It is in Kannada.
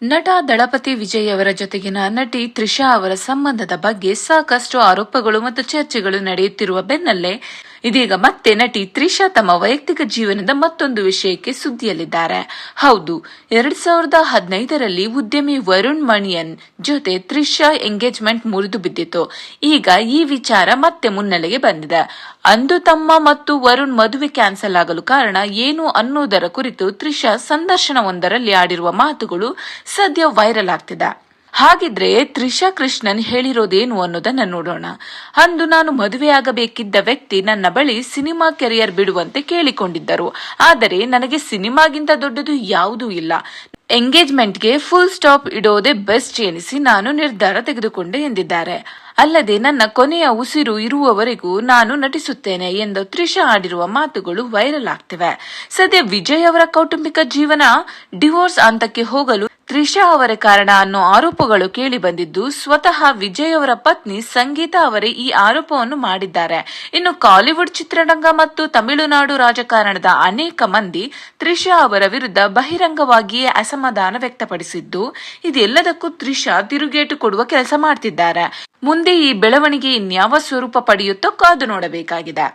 ನಟ ದಳಪತಿ ವಿಜಯ್ ಅವರ ಜೊತೆಗಿನ ನಟಿ ತ್ರಿಷಾ ಅವರ ಸಂಬಂಧದ ಬಗ್ಗೆ ಸಾಕಷ್ಟು ಆರೋಪಗಳು ಮತ್ತು ಚರ್ಚೆಗಳು ನಡೆಯುತ್ತಿರುವ ಬೆನ್ನಲ್ಲೇ ಇದೀಗ ಮತ್ತೆ ನಟಿ ತ್ರಿಷಾ ತಮ್ಮ ವೈಯಕ್ತಿಕ ಜೀವನದ ಮತ್ತೊಂದು ವಿಷಯಕ್ಕೆ ಸುದ್ದಿಯಲ್ಲಿದ್ದಾರೆ. ಹೌದು, 2015ರಲ್ಲಿ ಉದ್ಯಮಿ ವರುಣ್ ಮಣಿಯನ್ ಜೊತೆ ತ್ರಿಷಾ ಎಂಗೇಜ್ಮೆಂಟ್ ಮುರಿದು ಬಿದ್ದಿತ್ತು. ಈಗ ಈ ವಿಚಾರ ಮತ್ತೆ ಮುನ್ನೆಲೆಗೆ ಬಂದಿದೆ. ಅಂದು ತಮ್ಮ ಮತ್ತು ವರುಣ್ ಮದುವೆ ಕ್ಯಾನ್ಸಲ್ ಆಗಲು ಕಾರಣ ಏನು ಅನ್ನೋದರ ಕುರಿತು ತ್ರಿಷಾ ಸಂದರ್ಶನವೊಂದರಲ್ಲಿ ಆಡಿರುವ ಮಾತುಗಳು ಸದ್ಯ ವೈರಲ್ ಆಗ್ತಿದೆ. ಹಾಗಿದ್ರೆ ತ್ರಿಷಾ ಕೃಷ್ಣನ್ ಹೇಳಿರೋದೇನು ಅನ್ನೋದನ್ನ ನೋಡೋಣ. ಅಂದು ನಾನು ಮದುವೆಯಾಗಬೇಕಿದ್ದ ವ್ಯಕ್ತಿ ನನ್ನ ಬಳಿ ಸಿನಿಮಾ ಕೆರಿಯರ್ ಬಿಡುವಂತೆ ಕೇಳಿಕೊಂಡಿದ್ದರು. ಆದರೆ ನನಗೆ ಸಿನಿಮಾಗಿಂತ ದೊಡ್ಡದು ಯಾವುದೂ ಇಲ್ಲ. ಎಂಗೇಜ್ಮೆಂಟ್ಗೆ ಫುಲ್ ಸ್ಟಾಪ್ ಇಡೋದೇ ಬೆಸ್ಟ್ ಎನಿಸಿ ನಾನು ನಿರ್ಧಾರ ತೆಗೆದುಕೊಂಡೆ ಎಂದಿದ್ದಾರೆ. ಅಲ್ಲದೆ ನನ್ನ ಕೊನೆಯ ಉಸಿರು ಇರುವವರೆಗೂ ನಾನು ನಟಿಸುತ್ತೇನೆ ಎಂದು ತ್ರಿಷಾ ಆಡಿರುವ ಮಾತುಗಳು ವೈರಲ್ ಆಗ್ತಿವೆ. ಸದ್ಯ ವಿಜಯ್ ಅವರ ಕೌಟುಂಬಿಕ ಜೀವನ ಡಿವೋರ್ಸ್ ಹಂತಕ್ಕೆ ಹೋಗಲು ತ್ರಿಷಾ ಅವರ ಕಾರಣ ಅನ್ನೋ ಆರೋಪಗಳು ಕೇಳಿ ಬಂದಿದ್ದು, ಸ್ವತಃ ವಿಜಯ್ ಅವರ ಪತ್ನಿ ಸಂಗೀತಾ ಅವರೇ ಈ ಆರೋಪವನ್ನು ಮಾಡಿದ್ದಾರೆ. ಇನ್ನು ಕಾಲಿವುಡ್ ಚಿತ್ರರಂಗ ಮತ್ತು ತಮಿಳುನಾಡು ರಾಜಕಾರಣದ ಅನೇಕ ಮಂದಿ ತ್ರಿಷಾ ಅವರ ವಿರುದ್ಧ ಬಹಿರಂಗವಾಗಿಯೇ ಅಸಮಾಧಾನ ವ್ಯಕ್ತಪಡಿಸಿದ್ದು, ಇದೆಲ್ಲದಕ್ಕೂ ತ್ರಿಷಾ ತಿರುಗೇಟು ಕೊಡುವ ಕೆಲಸ ಮಾಡ್ತಿದ್ದಾರೆ. ಮುಂದೆ ಈ ಬೆಳವಣಿಗೆ ಇನ್ಯಾವ ಸ್ವರೂಪ ಪಡೆಯುತ್ತೋ ಕಾದು ನೋಡಬೇಕಾಗಿದೆ.